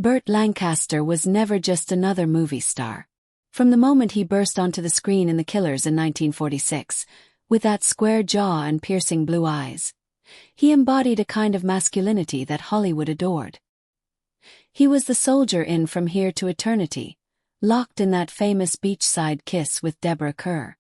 Burt Lancaster was never just another movie star. From the moment he burst onto the screen in The Killers in 1946, with that square jaw and piercing blue eyes, he embodied a kind of masculinity that Hollywood adored. He was the soldier in From Here to Eternity, locked in that famous beachside kiss with Deborah Kerr.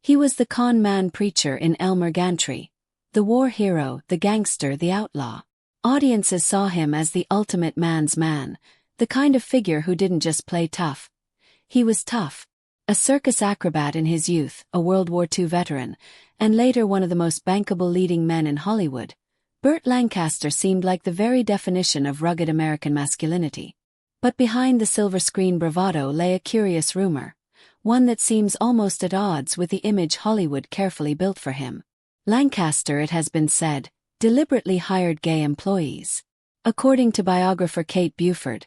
He was the con man preacher in Elmer Gantry, the war hero, the gangster, the outlaw. Audiences saw him as the ultimate man's man, the kind of figure who didn't just play tough. He was tough. A circus acrobat in his youth, a World War II veteran, and later one of the most bankable leading men in Hollywood, Burt Lancaster seemed like the very definition of rugged American masculinity. But behind the silver screen bravado lay a curious rumor, one that seems almost at odds with the image Hollywood carefully built for him. Lancaster, it has been said, deliberately hired gay employees. According to biographer Kate Buford,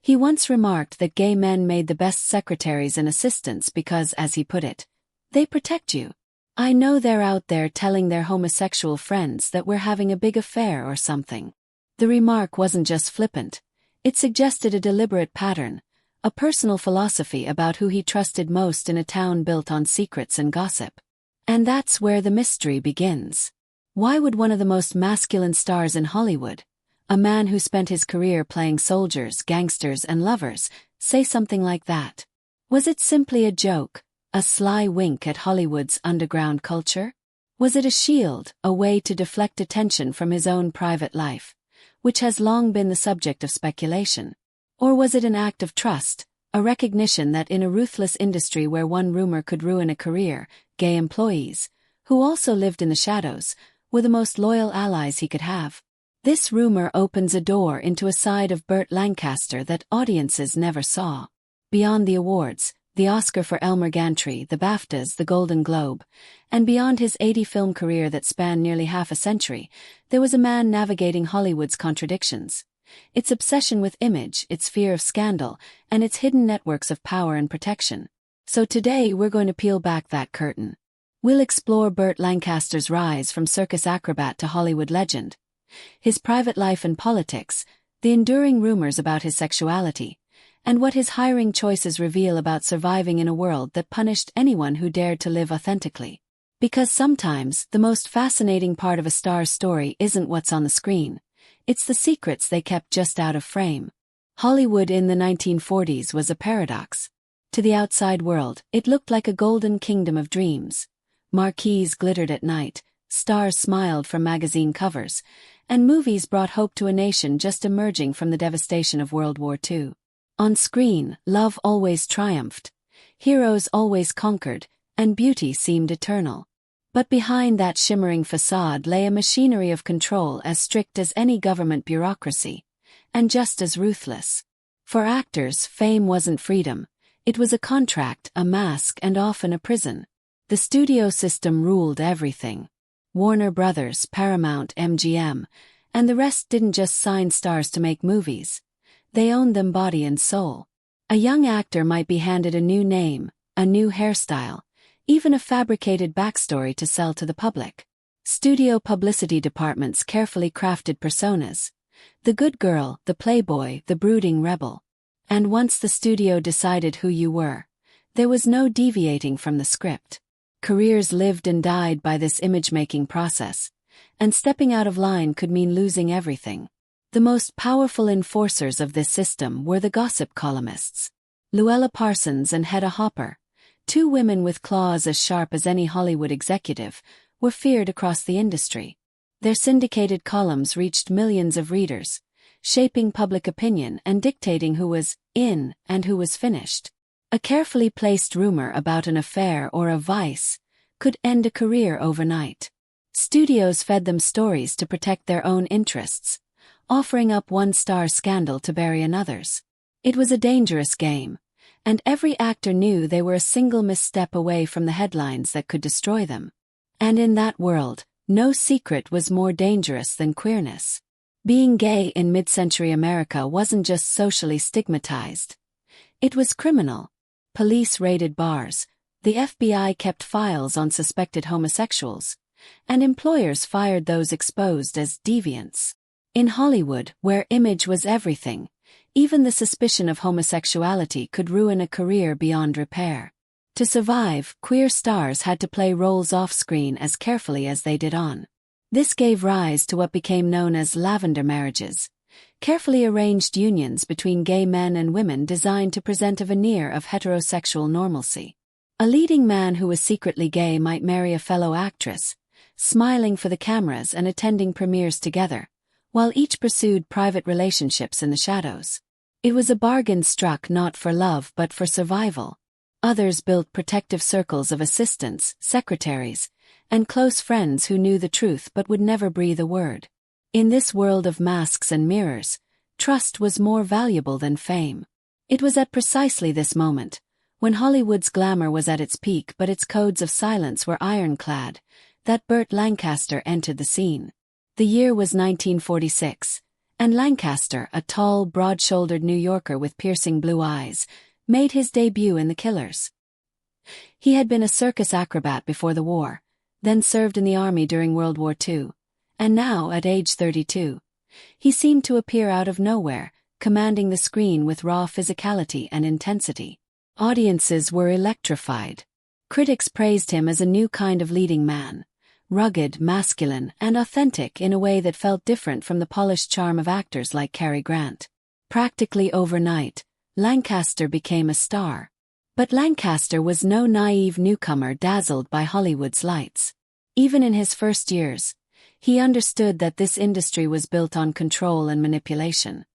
he once remarked that gay men made the best secretaries and assistants because, as he put it, they protect you. I know they're out there telling their homosexual friends that we're having a big affair or something. The remark wasn't just flippant. It suggested a deliberate pattern, a personal philosophy about who he trusted most in a town built on secrets and gossip. And that's where the mystery begins. Why would one of the most masculine stars in Hollywood, a man who spent his career playing soldiers, gangsters, and lovers, say something like that? Was it simply a joke, a sly wink at Hollywood's underground culture? Was it a shield, a way to deflect attention from his own private life, which has long been the subject of speculation? Or was it an act of trust, a recognition that in a ruthless industry where one rumor could ruin a career, gay employees, who also lived in the shadows, were the most loyal allies he could have? This rumor opens a door into a side of Burt Lancaster that audiences never saw. Beyond the awards, the Oscar for Elmer Gantry, the BAFTAs, the Golden Globe, and beyond his 80-film career that spanned nearly half a century, there was a man navigating Hollywood's contradictions. Its obsession with image, its fear of scandal, and its hidden networks of power and protection. So today we're going to peel back that curtain. We'll explore Burt Lancaster's rise from circus acrobat to Hollywood legend, his private life and politics, the enduring rumors about his sexuality, and what his hiring choices reveal about surviving in a world that punished anyone who dared to live authentically. Because sometimes, the most fascinating part of a star's story isn't what's on the screen. It's the secrets they kept just out of frame. Hollywood in the 1940s was a paradox. To the outside world, it looked like a golden kingdom of dreams. Marquees glittered at night, stars smiled from magazine covers, and movies brought hope to a nation just emerging from the devastation of World War II. On screen, love always triumphed, heroes always conquered, and beauty seemed eternal. But behind that shimmering facade lay a machinery of control as strict as any government bureaucracy, and just as ruthless. For actors, fame wasn't freedom. It was a contract, a mask, and often a prison. The studio system ruled everything. Warner Brothers, Paramount, MGM, and the rest didn't just sign stars to make movies. They owned them body and soul. A young actor might be handed a new name, a new hairstyle, even a fabricated backstory to sell to the public. Studio publicity departments carefully crafted personas. The good girl, the playboy, the brooding rebel. And once the studio decided who you were, there was no deviating from the script. Careers lived and died by this image-making process, and stepping out of line could mean losing everything. The most powerful enforcers of this system were the gossip columnists. Luella Parsons and Hedda Hopper, two women with claws as sharp as any Hollywood executive, were feared across the industry. Their syndicated columns reached millions of readers, shaping public opinion and dictating who was in and who was finished. A carefully placed rumor about an affair or a vice could end a career overnight. Studios fed them stories to protect their own interests, offering up one star scandal to bury another's. It was a dangerous game, and every actor knew they were a single misstep away from the headlines that could destroy them. And in that world, no secret was more dangerous than queerness. Being gay in mid-century America wasn't just socially stigmatized. It was criminal. Police raided bars, the FBI kept files on suspected homosexuals, and employers fired those exposed as deviants. In Hollywood, where image was everything, Even the suspicion of homosexuality could ruin a career beyond repair. To survive, queer stars had to play roles off-screen as carefully as they did on. This gave rise to what became known as lavender marriages, carefully arranged unions between gay men and women designed to present a veneer of heterosexual normalcy. A leading man who was secretly gay might marry a fellow actress, smiling for the cameras and attending premieres together, while each pursued private relationships in the shadows. It was a bargain struck not for love but for survival. Others built protective circles of assistants, secretaries, and close friends who knew the truth but would never breathe a word. In this world of masks and mirrors, trust was more valuable than fame. It was at precisely this moment, when Hollywood's glamour was at its peak but its codes of silence were ironclad, that Burt Lancaster entered the scene. The year was 1946, and Lancaster, a tall, broad-shouldered New Yorker with piercing blue eyes, made his debut in The Killers. He had been a circus acrobat before the war, then served in the army during World War II, and now, at age 32, he seemed to appear out of nowhere, commanding the screen with raw physicality and intensity. Audiences were electrified. Critics praised him as a new kind of leading man, rugged, masculine, and authentic in a way that felt different from the polished charm of actors like Cary Grant. Practically overnight, Lancaster became a star. But Lancaster was no naive newcomer dazzled by Hollywood's lights. Even in his first years, he understood that this industry was built on control and manipulation.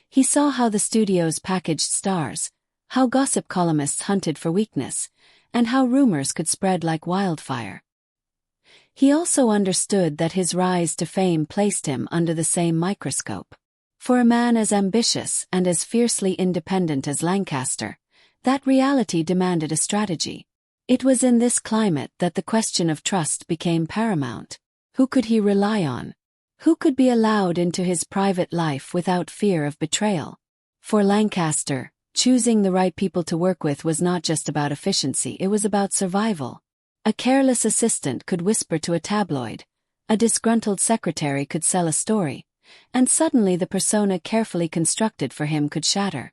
He saw how the studios packaged stars, how gossip columnists hunted for weakness, and how rumors could spread like wildfire. He also understood that his rise to fame placed him under the same microscope. For a man as ambitious and as fiercely independent as Lancaster, that reality demanded a strategy. It was in this climate that the question of trust became paramount. Who could he rely on? Who could be allowed into his private life without fear of betrayal? For Lancaster, choosing the right people to work with was not just about efficiency, it was about survival. A careless assistant could whisper to a tabloid, a disgruntled secretary could sell a story, and suddenly the persona carefully constructed for him could shatter.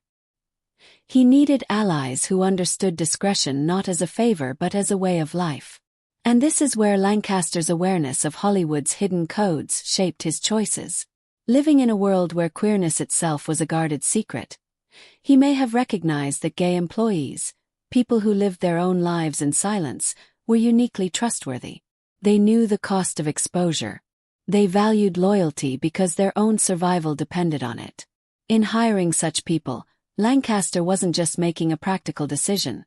He needed allies who understood discretion not as a favor but as a way of life. And this is where Lancaster's awareness of Hollywood's hidden codes shaped his choices. Living in a world where queerness itself was a guarded secret, he may have recognized that gay employees, people who lived their own lives in silence, were uniquely trustworthy. They knew the cost of exposure. They valued loyalty because their own survival depended on it. In hiring such people, Lancaster wasn't just making a practical decision.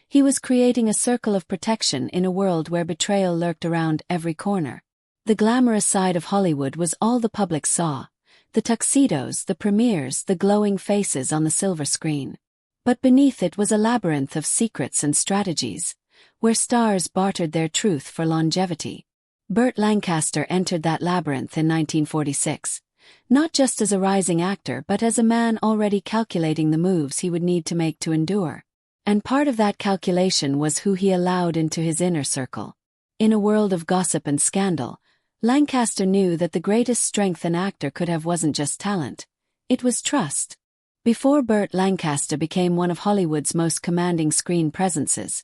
He was creating a circle of protection in a world where betrayal lurked around every corner. The glamorous side of Hollywood was all the public saw: the tuxedos, the premieres, the glowing faces on the silver screen. But beneath it was a labyrinth of secrets and strategies, where stars bartered their truth for longevity. Burt Lancaster entered that labyrinth in 1946, not just as a rising actor but as a man already calculating the moves he would need to make to endure. And part of that calculation was who he allowed into his inner circle. In a world of gossip and scandal, Lancaster knew that the greatest strength an actor could have wasn't just talent, it was trust. Before Burt Lancaster became one of Hollywood's most commanding screen presences,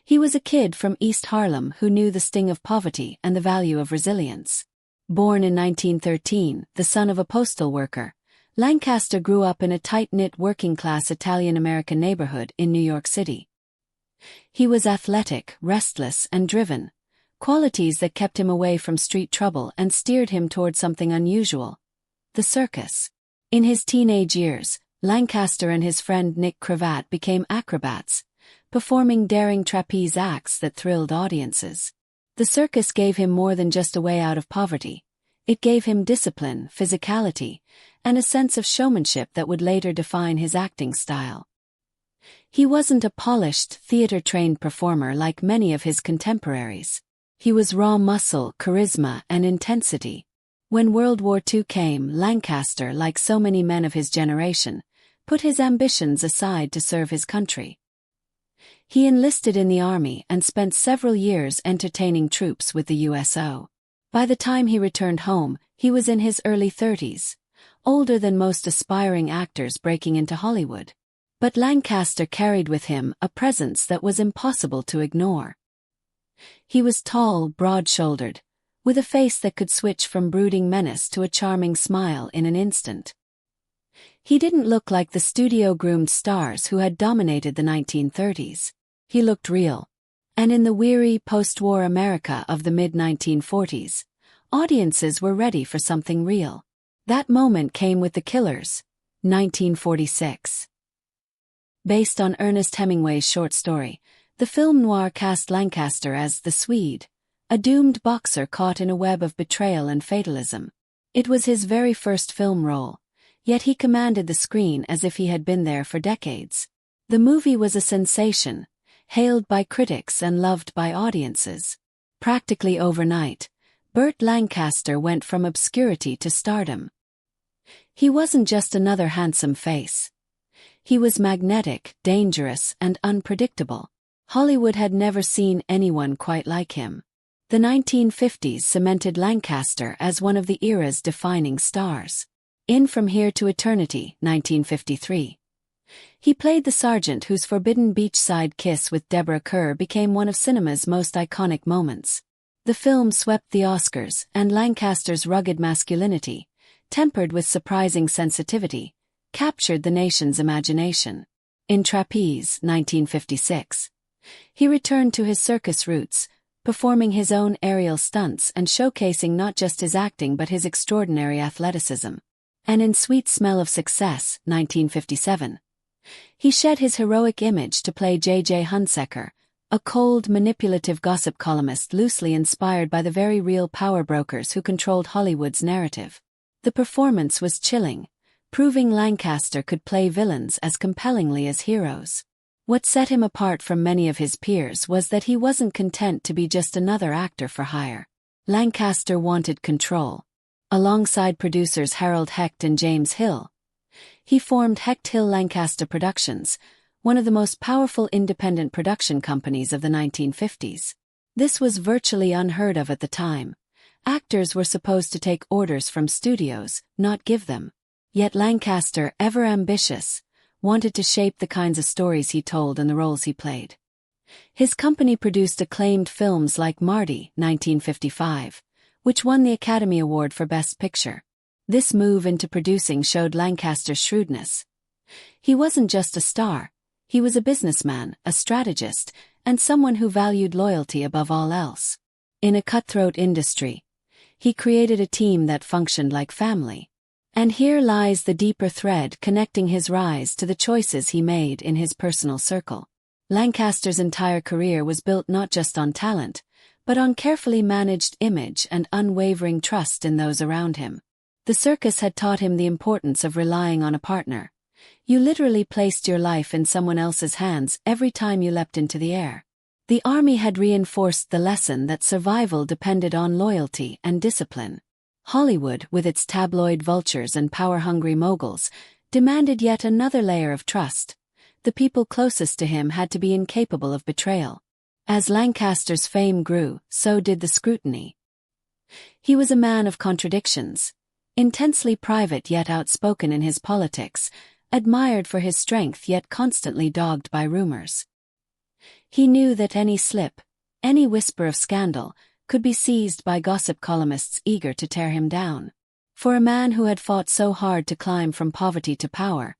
he was a kid from East Harlem who knew the sting of poverty and the value of resilience. Born in 1913, the son of a postal worker, Lancaster grew up in a tight-knit working-class Italian-American neighborhood in New York City. He was athletic, restless, and driven, qualities that kept him away from street trouble and steered him toward something unusual: the circus. In his teenage years, Lancaster and his friend Nick Cravat became acrobats, performing daring trapeze acts that thrilled audiences. The circus gave him more than just a way out of poverty. It gave him discipline, physicality, and a sense of showmanship that would later define his acting style. He wasn't a polished, theater-trained performer like many of his contemporaries. He was raw muscle, charisma, and intensity. When World War II came, Lancaster, like so many men of his generation, put his ambitions aside to serve his country. He enlisted in the army and spent several years entertaining troops with the USO. By the time he returned home, he was in his early 30s, older than most aspiring actors breaking into Hollywood. But Lancaster carried with him a presence that was impossible to ignore. He was tall, broad-shouldered, with a face that could switch from brooding menace to a charming smile in an instant. He didn't look like the studio-groomed stars who had dominated the 1930s. He looked real. And in the weary post-war America of the mid-1940s, audiences were ready for something real. That moment came with The Killers, 1946. Based on Ernest Hemingway's short story, the film noir cast Lancaster as the Swede, a doomed boxer caught in a web of betrayal and fatalism. It was his very first film role, yet he commanded the screen as if he had been there for decades. The movie was a sensation, hailed by critics and loved by audiences. Practically overnight, Burt Lancaster went from obscurity to stardom. He wasn't just another handsome face. He was magnetic, dangerous, and unpredictable. Hollywood had never seen anyone quite like him. The 1950s cemented Lancaster as one of the era's defining stars. In From Here to Eternity, 1953. He played the sergeant whose forbidden beachside kiss with Deborah Kerr became one of cinema's most iconic moments. The film swept the Oscars, and Lancaster's rugged masculinity, tempered with surprising sensitivity, captured the nation's imagination. In Trapeze, 1956. He returned to his circus roots, performing his own aerial stunts and showcasing not just his acting but his extraordinary athleticism. And in Sweet Smell of Success, 1957. He shed his heroic image to play J.J. Hunsaker, a cold, manipulative gossip columnist loosely inspired by the very real power brokers who controlled Hollywood's narrative. The performance was chilling, proving Lancaster could play villains as compellingly as heroes. What set him apart from many of his peers was that he wasn't content to be just another actor for hire. Lancaster wanted control. Alongside producers Harold Hecht and James Hill, he formed Hecht Hill Lancaster Productions, one of the most powerful independent production companies of the 1950s. This was virtually unheard of at the time. Actors were supposed to take orders from studios, not give them. Yet Lancaster, ever ambitious, wanted to shape the kinds of stories he told and the roles he played. His company produced acclaimed films like Marty, 1955, which won the Academy Award for Best Picture. This move into producing showed Lancaster's shrewdness. He wasn't just a star, he was a businessman, a strategist, and someone who valued loyalty above all else. In a cutthroat industry, he created a team that functioned like family. And here lies the deeper thread connecting his rise to the choices he made in his personal circle. Lancaster's entire career was built not just on talent, but on carefully managed image and unwavering trust in those around him. The circus had taught him the importance of relying on a partner. You literally placed your life in someone else's hands every time you leapt into the air. The army had reinforced the lesson that survival depended on loyalty and discipline. Hollywood, with its tabloid vultures and power-hungry moguls, demanded yet another layer of trust. The people closest to him had to be incapable of betrayal. As Lancaster's fame grew, so did the scrutiny. He was a man of contradictions. Intensely private yet outspoken in his politics, admired for his strength yet constantly dogged by rumors. He knew that any slip, any whisper of scandal, could be seized by gossip columnists eager to tear him down. For a man who had fought so hard to climb from poverty to power,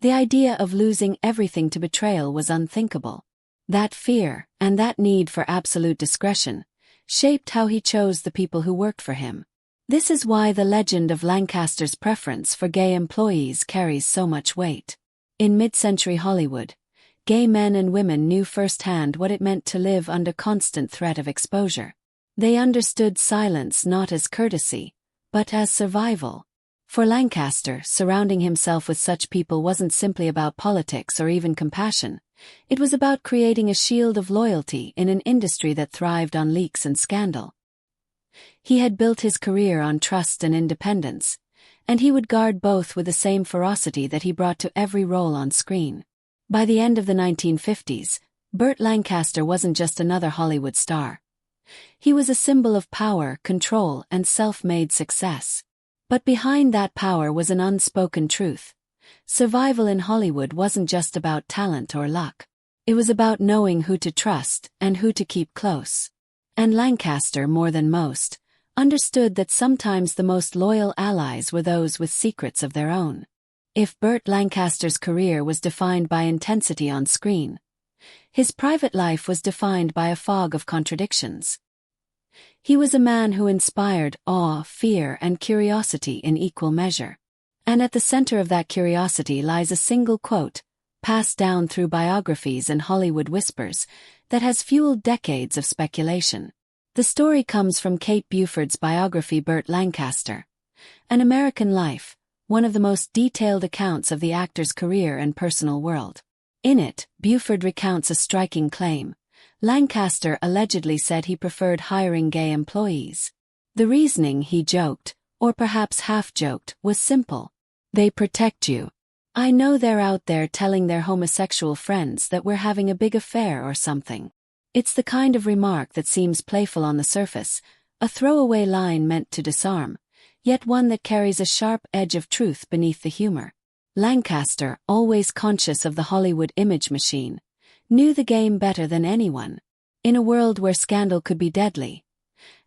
the idea of losing everything to betrayal was unthinkable. That fear, and that need for absolute discretion, shaped how he chose the people who worked for him. This is why the legend of Lancaster's preference for gay employees carries so much weight. In mid-century Hollywood, gay men and women knew firsthand what it meant to live under constant threat of exposure. They understood silence not as courtesy, but as survival. For Lancaster, surrounding himself with such people wasn't simply about politics or even compassion. It was about creating a shield of loyalty in an industry that thrived on leaks and scandal. He had built his career on trust and independence, and he would guard both with the same ferocity that he brought to every role on screen. By the end of the 1950s, Burt Lancaster wasn't just another Hollywood star. He was a symbol of power, control, and self-made success. But behind that power was an unspoken truth. Survival in Hollywood wasn't just about talent or luck. It was about knowing who to trust and who to keep close. And Lancaster, more than most, understood that sometimes the most loyal allies were those with secrets of their own. If Burt Lancaster's career was defined by intensity on screen, his private life was defined by a fog of contradictions. He was a man who inspired awe, fear, and curiosity in equal measure. And at the center of that curiosity lies a single quote, passed down through biographies and Hollywood whispers, that has fueled decades of speculation. The story comes from Kate Buford's biography Burt Lancaster, An American Life, one of the most detailed accounts of the actor's career and personal world. In it, Buford recounts a striking claim. Lancaster allegedly said he preferred hiring gay employees. The reasoning, he joked, or perhaps half-joked, was simple. They protect you. I know they're out there telling their homosexual friends that we're having a big affair or something. It's the kind of remark that seems playful on the surface, a throwaway line meant to disarm, yet one that carries a sharp edge of truth beneath the humor. Lancaster, always conscious of the Hollywood image machine, knew the game better than anyone. In a world where scandal could be deadly,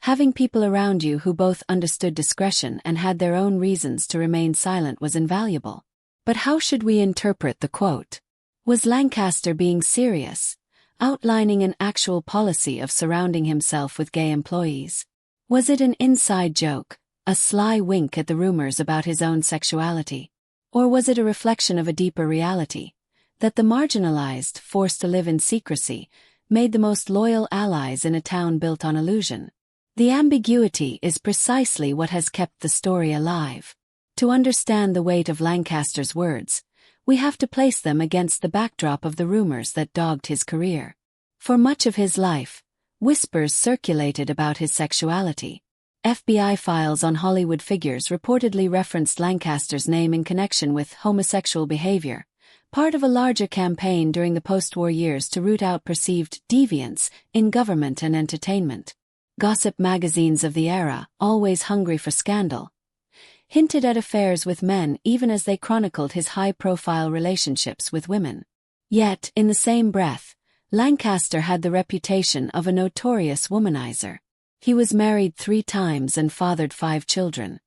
having people around you who both understood discretion and had their own reasons to remain silent was invaluable. But how should we interpret the quote? Was Lancaster being serious, outlining an actual policy of surrounding himself with gay employees? Was it an inside joke, a sly wink at the rumors about his own sexuality? Or was it a reflection of a deeper reality, that the marginalized, forced to live in secrecy, made the most loyal allies in a town built on illusion? The ambiguity is precisely what has kept the story alive. To understand the weight of Lancaster's words, we have to place them against the backdrop of the rumors that dogged his career. For much of his life, whispers circulated about his sexuality. FBI files on Hollywood figures reportedly referenced Lancaster's name in connection with homosexual behavior, part of a larger campaign during the post-war years to root out perceived deviance in government and entertainment. Gossip magazines of the era, always hungry for scandal, hinted at affairs with men even as they chronicled his high-profile relationships with women. Yet, in the same breath, Lancaster had the reputation of a notorious womanizer. He was married 3 times and fathered 5 children.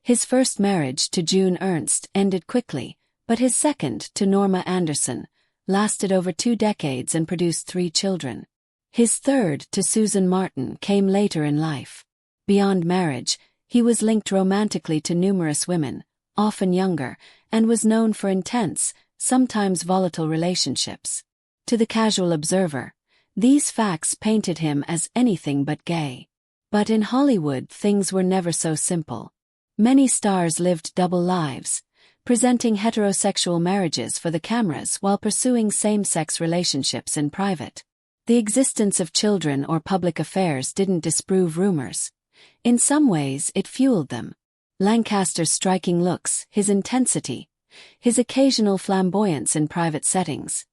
His first marriage, to June Ernst, ended quickly, but his second, to Norma Anderson, lasted over 2 decades and produced 3 children. His third, to Susan Martin, came later in life. Beyond marriage, he was linked romantically to numerous women, often younger, and was known for intense, sometimes volatile relationships. To the casual observer, these facts painted him as anything but gay. But in Hollywood, things were never so simple. Many stars lived double lives, presenting heterosexual marriages for the cameras while pursuing same-sex relationships in private. The existence of children or public affairs didn't disprove rumors. In some ways, it fueled them. Lancaster's striking looks, his intensity, his occasional flamboyance in private settings,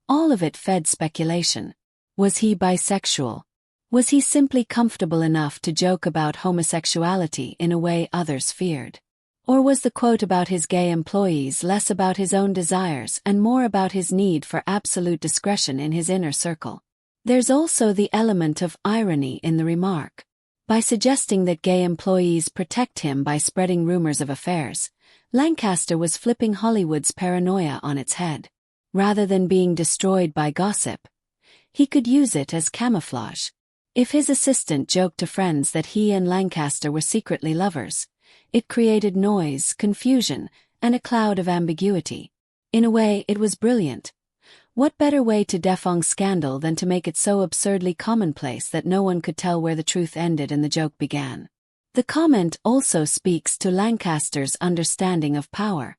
all of it fed speculation. Was he bisexual? Was he simply comfortable enough to joke about homosexuality in a way others feared? Or was the quote about his gay employees less about his own desires and more about his need for absolute discretion in his inner circle? There's also the element of irony in the remark. By suggesting that gay employees protect him by spreading rumors of affairs, Lancaster was flipping Hollywood's paranoia on its head. Rather than being destroyed by gossip, he could use it as camouflage. If his assistant joked to friends that he and Lancaster were secretly lovers, it created noise, confusion, and a cloud of ambiguity. In a way, it was brilliant. What better way to defang scandal than to make it so absurdly commonplace that no one could tell where the truth ended and the joke began? The comment also speaks to Lancaster's understanding of power.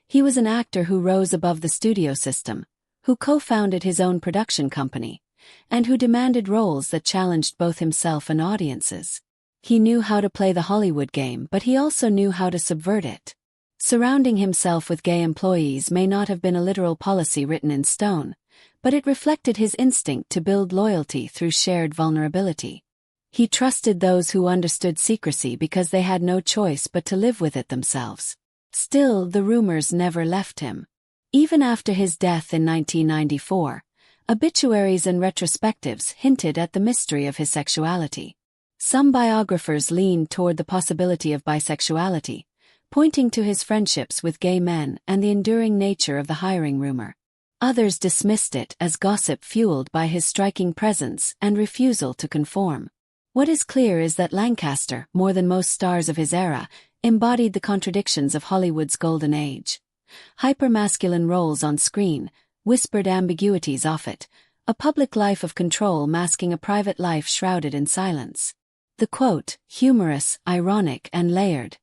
He was an actor who rose above the studio system, who co-founded his own production company, and who demanded roles that challenged both himself and audiences. He knew how to play the Hollywood game, but he also knew how to subvert it. Surrounding himself with gay employees may not have been a literal policy written in stone, but it reflected his instinct to build loyalty through shared vulnerability. He trusted those who understood secrecy because they had no choice but to live with it themselves. Still, the rumors never left him. Even after his death in 1994, obituaries and retrospectives hinted at the mystery of his sexuality. Some biographers leaned toward the possibility of bisexuality, pointing to his friendships with gay men and the enduring nature of the hiring rumor. Others dismissed it as gossip fueled by his striking presence and refusal to conform. What is clear is that Lancaster, more than most stars of his era, embodied the contradictions of Hollywood's golden age. Hypermasculine roles on screen, whispered ambiguities off it, a public life of control masking a private life shrouded in silence. The quote, humorous, ironic, and layered,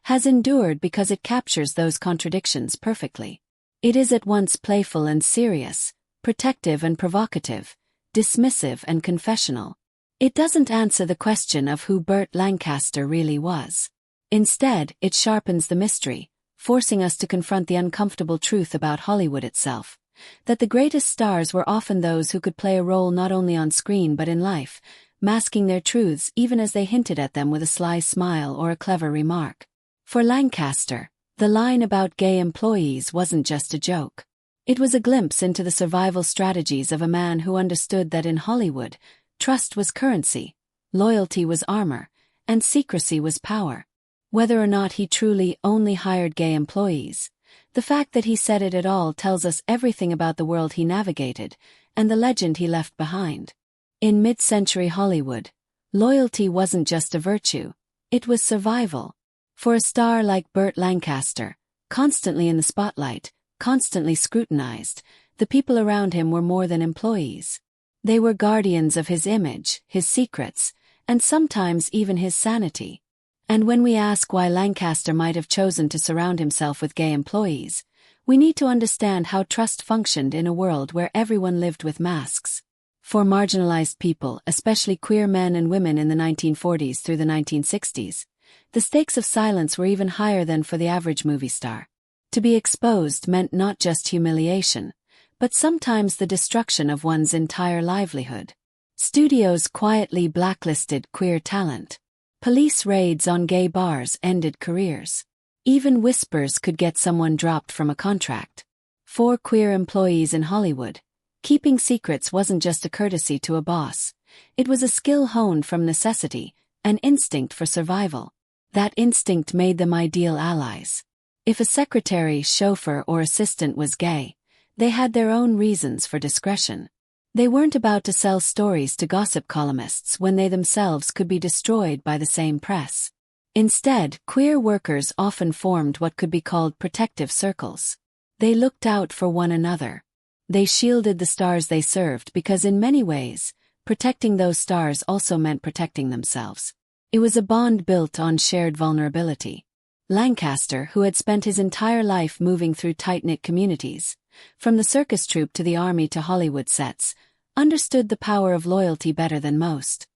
has endured because it captures those contradictions perfectly. It is at once playful and serious, protective and provocative, dismissive and confessional. It doesn't answer the question of who Burt Lancaster really was. Instead, it sharpens the mystery, forcing us to confront the uncomfortable truth about Hollywood itself, that the greatest stars were often those who could play a role not only on screen but in life, masking their truths even as they hinted at them with a sly smile or a clever remark. For Lancaster, the line about gay employees wasn't just a joke. It was a glimpse into the survival strategies of a man who understood that in Hollywood, trust was currency, loyalty was armor, and secrecy was power. Whether or not he truly only hired gay employees, the fact that he said it at all tells us everything about the world he navigated and the legend he left behind. In mid-century Hollywood, loyalty wasn't just a virtue, it was survival. For a star like Burt Lancaster, constantly in the spotlight, constantly scrutinized, the people around him were more than employees. They were guardians of his image, his secrets, and sometimes even his sanity. And when we ask why Lancaster might have chosen to surround himself with gay employees, we need to understand how trust functioned in a world where everyone lived with masks. For marginalized people, especially queer men and women in the 1940s through the 1960s, the stakes of silence were even higher than for the average movie star. To be exposed meant not just humiliation, but sometimes the destruction of one's entire livelihood. Studios quietly blacklisted queer talent. Police raids on gay bars ended careers. Even whispers could get someone dropped from a contract. For queer employees in Hollywood, keeping secrets wasn't just a courtesy to a boss. It was a skill honed from necessity, an instinct for survival. That instinct made them ideal allies. If a secretary, chauffeur, or assistant was gay, they had their own reasons for discretion. They weren't about to sell stories to gossip columnists when they themselves could be destroyed by the same press. Instead, queer workers often formed what could be called protective circles. They looked out for one another. They shielded the stars they served because in many ways, protecting those stars also meant protecting themselves. It was a bond built on shared vulnerability. Lancaster, who had spent his entire life moving through tight-knit communities, from the circus troupe to the army to Hollywood sets, understood the power of loyalty better than most.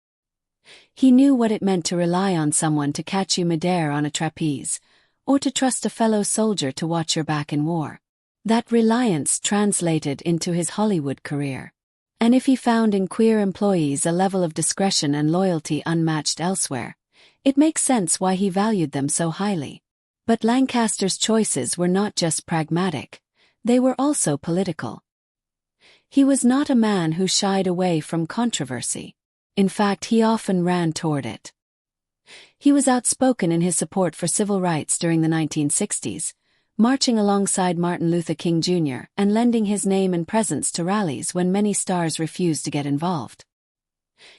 He knew what it meant to rely on someone to catch you midair on a trapeze, or to trust a fellow soldier to watch your back in war. That reliance translated into his Hollywood career. And if he found in queer employees a level of discretion and loyalty unmatched elsewhere, it makes sense why he valued them so highly. But Lancaster's choices were not just pragmatic, they were also political. He was not a man who shied away from controversy. In fact, he often ran toward it. He was outspoken in his support for civil rights during the 1960s, marching alongside Martin Luther King Jr. and lending his name and presence to rallies when many stars refused to get involved.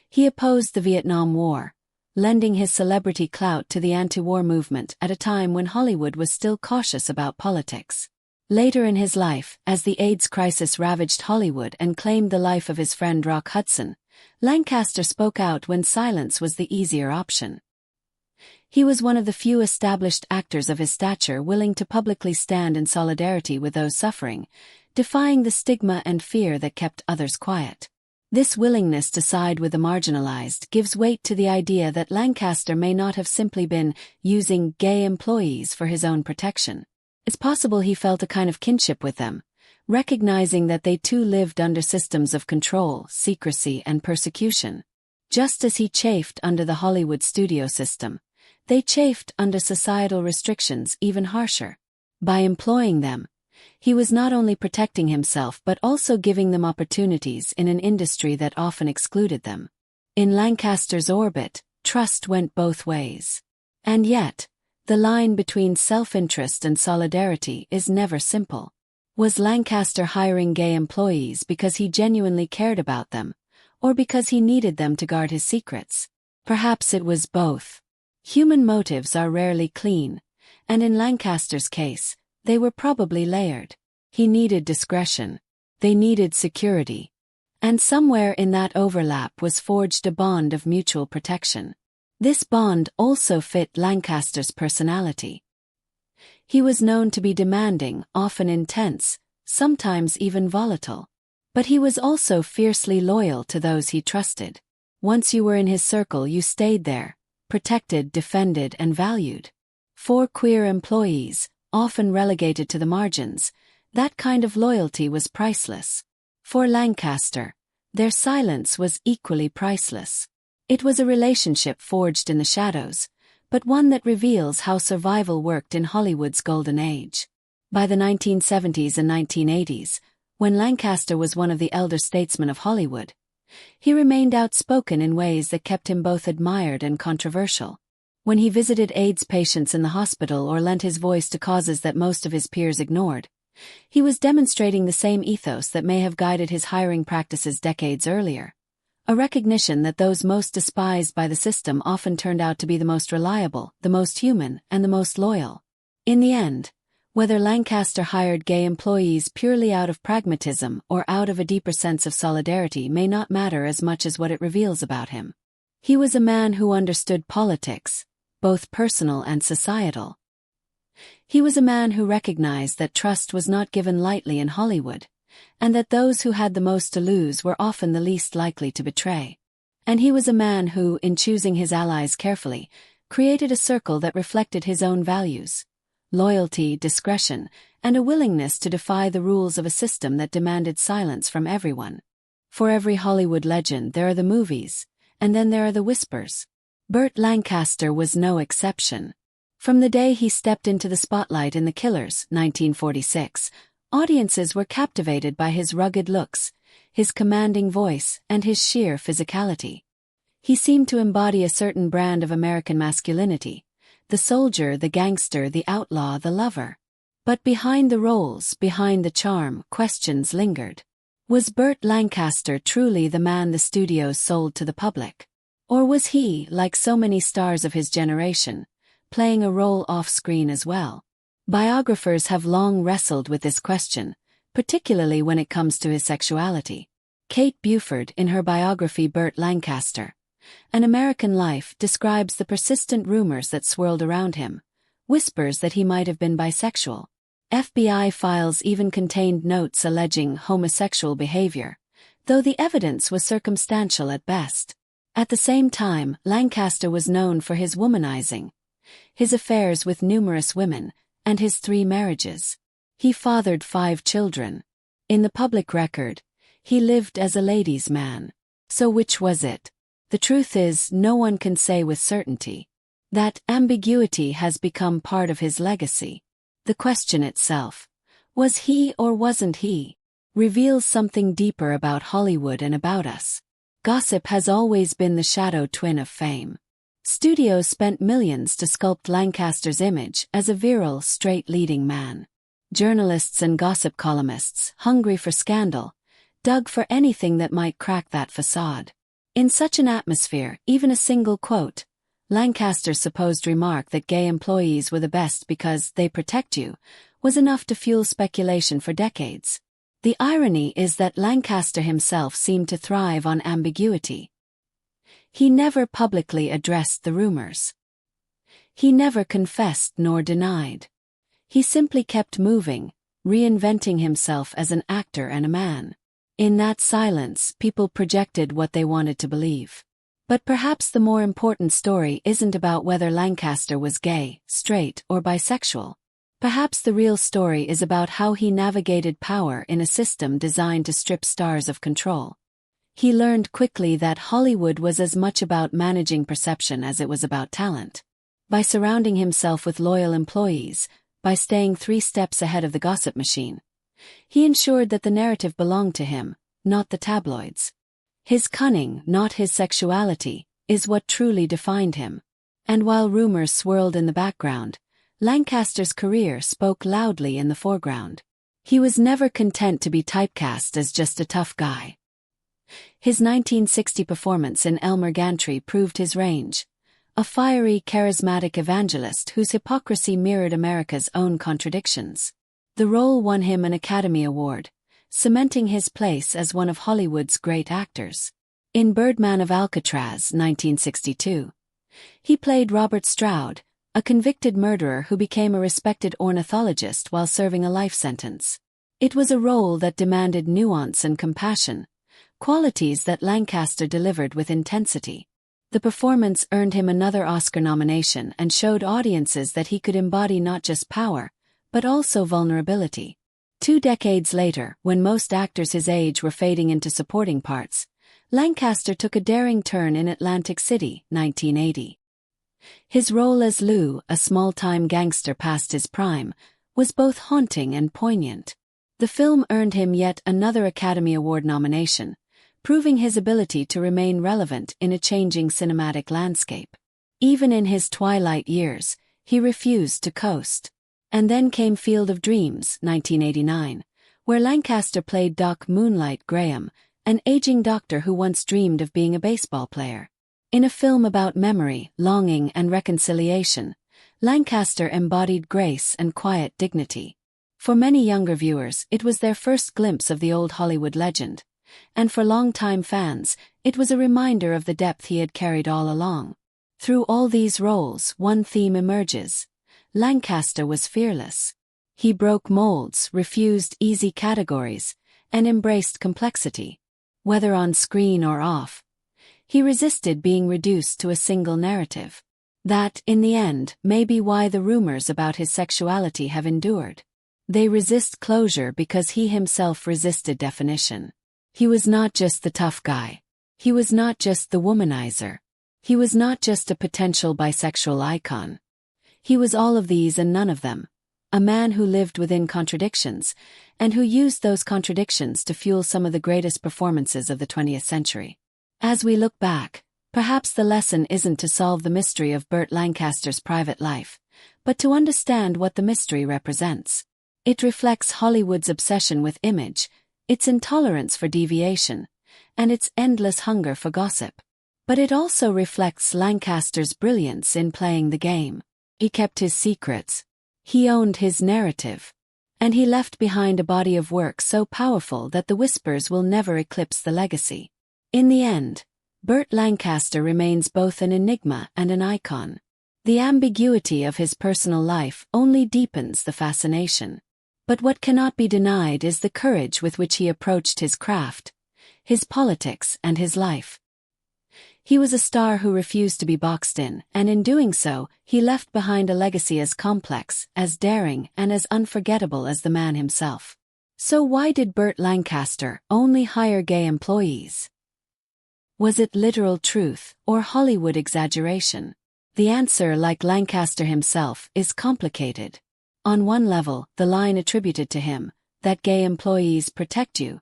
He opposed the Vietnam War, lending his celebrity clout to the anti-war movement at a time when Hollywood was still cautious about politics. Later in his life, as the AIDS crisis ravaged Hollywood and claimed the life of his friend Rock Hudson, Lancaster spoke out when silence was the easier option. He was one of the few established actors of his stature willing to publicly stand in solidarity with those suffering, defying the stigma and fear that kept others quiet. This willingness to side with the marginalized gives weight to the idea that Lancaster may not have simply been using gay employees for his own protection. It's possible he felt a kind of kinship with them, recognizing that they too lived under systems of control, secrecy, and persecution. Just as he chafed under the Hollywood studio system, they chafed under societal restrictions even harsher. By employing them, he was not only protecting himself but also giving them opportunities in an industry that often excluded them. In Lancaster's orbit, trust went both ways. And yet, the line between self-interest and solidarity is never simple. Was Lancaster hiring gay employees because he genuinely cared about them, or because he needed them to guard his secrets? Perhaps it was both. Human motives are rarely clean, and in Lancaster's case, they were probably layered. He needed discretion. They needed security. And somewhere in that overlap was forged a bond of mutual protection. This bond also fit Lancaster's personality. He was known to be demanding, often intense, sometimes even volatile. But he was also fiercely loyal to those he trusted. Once you were in his circle, you stayed there, protected, defended, and valued. For queer employees, often relegated to the margins, that kind of loyalty was priceless. For Lancaster, their silence was equally priceless. It was a relationship forged in the shadows, but one that reveals how survival worked in Hollywood's golden age. By the 1970s and 1980s, when Lancaster was one of the elder statesmen of Hollywood, he remained outspoken in ways that kept him both admired and controversial. When he visited AIDS patients in the hospital or lent his voice to causes that most of his peers ignored, he was demonstrating the same ethos that may have guided his hiring practices decades earlier. A recognition that those most despised by the system often turned out to be the most reliable, the most human, and the most loyal. In the end, whether Lancaster hired gay employees purely out of pragmatism or out of a deeper sense of solidarity may not matter as much as what it reveals about him. He was a man who understood politics, both personal and societal. He was a man who recognized that trust was not given lightly in Hollywood, and that those who had the most to lose were often the least likely to betray. And he was a man who, in choosing his allies carefully, created a circle that reflected his own values: loyalty, discretion, and a willingness to defy the rules of a system that demanded silence from everyone. For every Hollywood legend there are the movies, and then there are the whispers. Burt Lancaster was no exception. From the day he stepped into the spotlight in The Killers, 1946, audiences were captivated by his rugged looks, his commanding voice, and his sheer physicality. He seemed to embody a certain brand of American masculinity: the soldier, the gangster, the outlaw, the lover. But behind the roles, behind the charm, questions lingered. Was Burt Lancaster truly the man the studios sold to the public? Or was he, like so many stars of his generation, playing a role off-screen as well? Biographers have long wrestled with this question, particularly when it comes to his sexuality. Kate Buford, in her biography Burt Lancaster, An American Life, describes the persistent rumors that swirled around him, whispers that he might have been bisexual. FBI files even contained notes alleging homosexual behavior, though the evidence was circumstantial at best. At the same time, Lancaster was known for his womanizing, his affairs with numerous women, and his 3 marriages. He fathered 5 children. In the public record, he lived as a ladies' man. So which was it? The truth is, no one can say with certainty. That ambiguity has become part of his legacy. The question itself, was he or wasn't he, reveals something deeper about Hollywood and about us. Gossip has always been the shadow twin of fame. Studios spent millions to sculpt Lancaster's image as a virile, straight leading man. Journalists and gossip columnists, hungry for scandal, dug for anything that might crack that facade. In such an atmosphere, even a single quote, Lancaster's supposed remark that gay employees were the best because they protect you, was enough to fuel speculation for decades. The irony is that Lancaster himself seemed to thrive on ambiguity. He never publicly addressed the rumors. He never confessed nor denied. He simply kept moving, reinventing himself as an actor and a man. In that silence, people projected what they wanted to believe. But perhaps the more important story isn't about whether Lancaster was gay, straight, or bisexual. Perhaps the real story is about how he navigated power in a system designed to strip stars of control. He learned quickly that Hollywood was as much about managing perception as it was about talent. By surrounding himself with loyal employees, by staying 3 steps ahead of the gossip machine, he ensured that the narrative belonged to him, not the tabloids. His cunning, not his sexuality, is what truly defined him. And while rumors swirled in the background, Lancaster's career spoke loudly in the foreground. He was never content to be typecast as just a tough guy. His 1960 performance in Elmer Gantry proved his range. A fiery, charismatic evangelist whose hypocrisy mirrored America's own contradictions. The role won him an Academy Award, cementing his place as one of Hollywood's great actors. In Birdman of Alcatraz, 1962, he played Robert Stroud, a convicted murderer who became a respected ornithologist while serving a life sentence. It was a role that demanded nuance and compassion, qualities that Lancaster delivered with intensity. The performance earned him another Oscar nomination and showed audiences that he could embody not just power, but also vulnerability. 2 decades later, when most actors his age were fading into supporting parts, Lancaster took a daring turn in Atlantic City, 1980. His role as Lou, a small-time gangster past his prime, was both haunting and poignant. The film earned him yet another Academy Award nomination, proving his ability to remain relevant in a changing cinematic landscape. Even in his twilight years, he refused to coast. And then came Field of Dreams, 1989, where Lancaster played Doc Moonlight Graham, an aging doctor who once dreamed of being a baseball player. In a film about memory, longing, and reconciliation, Lancaster embodied grace and quiet dignity. For many younger viewers, it was their first glimpse of the old Hollywood legend. And for longtime fans, it was a reminder of the depth he had carried all along. Through all these roles, one theme emerges. Lancaster was fearless. He broke molds, refused easy categories, and embraced complexity. Whether on screen or off, he resisted being reduced to a single narrative. That, in the end, may be why the rumors about his sexuality have endured. They resist closure because he himself resisted definition. He was not just the tough guy. He was not just the womanizer. He was not just a potential bisexual icon. He was all of these and none of them. A man who lived within contradictions, and who used those contradictions to fuel some of the greatest performances of the 20th century. As we look back, perhaps the lesson isn't to solve the mystery of Burt Lancaster's private life, but to understand what the mystery represents. It reflects Hollywood's obsession with image, its intolerance for deviation, and its endless hunger for gossip. But it also reflects Lancaster's brilliance in playing the game. He kept his secrets. He owned his narrative. And he left behind a body of work so powerful that the whispers will never eclipse the legacy. In the end, Burt Lancaster remains both an enigma and an icon. The ambiguity of his personal life only deepens the fascination. But what cannot be denied is the courage with which he approached his craft, his politics, and his life. He was a star who refused to be boxed in, and in doing so, he left behind a legacy as complex, as daring, and as unforgettable as the man himself. So why did Burt Lancaster only hire gay employees? Was it literal truth, or Hollywood exaggeration? The answer, like Lancaster himself, is complicated. On one level, the line attributed to him, that gay employees protect you,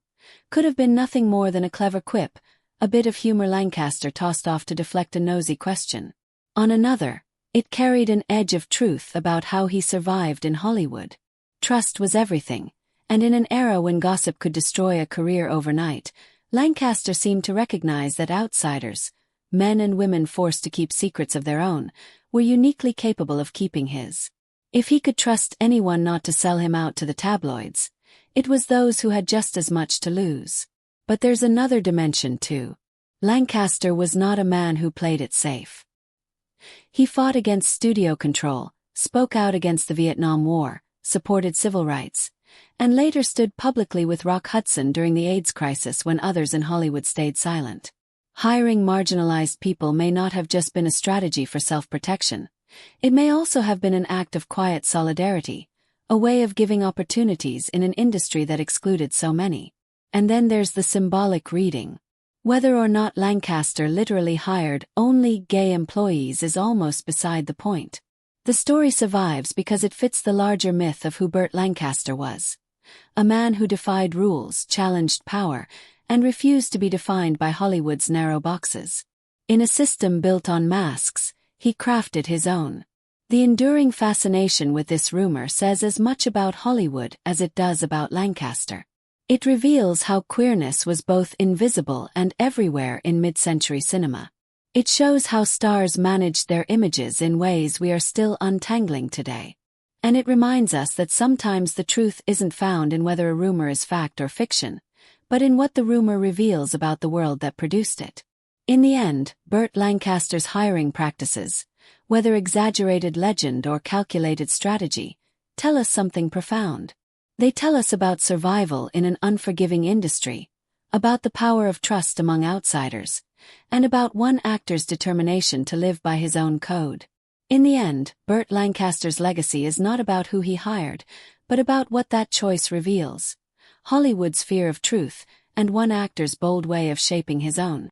could have been nothing more than a clever quip, a bit of humor Lancaster tossed off to deflect a nosy question. On another, it carried an edge of truth about how he survived in Hollywood. Trust was everything, and in an era when gossip could destroy a career overnight, Lancaster seemed to recognize that outsiders, men and women forced to keep secrets of their own, were uniquely capable of keeping his. If he could trust anyone not to sell him out to the tabloids, it was those who had just as much to lose. But there's another dimension too. Lancaster was not a man who played it safe. He fought against studio control, spoke out against the Vietnam War, supported civil rights, and later stood publicly with Rock Hudson during the AIDS crisis when others in Hollywood stayed silent. Hiring marginalized people may not have just been a strategy for self-protection. It may also have been an act of quiet solidarity, a way of giving opportunities in an industry that excluded so many. And then there's the symbolic reading. Whether or not Lancaster literally hired only gay employees is almost beside the point. The story survives because it fits the larger myth of who Burt Lancaster was. A man who defied rules, challenged power, and refused to be defined by Hollywood's narrow boxes. In a system built on masks, he crafted his own. The enduring fascination with this rumor says as much about Hollywood as it does about Lancaster. It reveals how queerness was both invisible and everywhere in mid-century cinema. It shows how stars managed their images in ways we are still untangling today. And it reminds us that sometimes the truth isn't found in whether a rumor is fact or fiction, but in what the rumor reveals about the world that produced it. In the end, Burt Lancaster's hiring practices, whether exaggerated legend or calculated strategy, tell us something profound. They tell us about survival in an unforgiving industry, about the power of trust among outsiders, and about one actor's determination to live by his own code. In the end, Burt Lancaster's legacy is not about who he hired, but about what that choice reveals: Hollywood's fear of truth and one actor's bold way of shaping his own.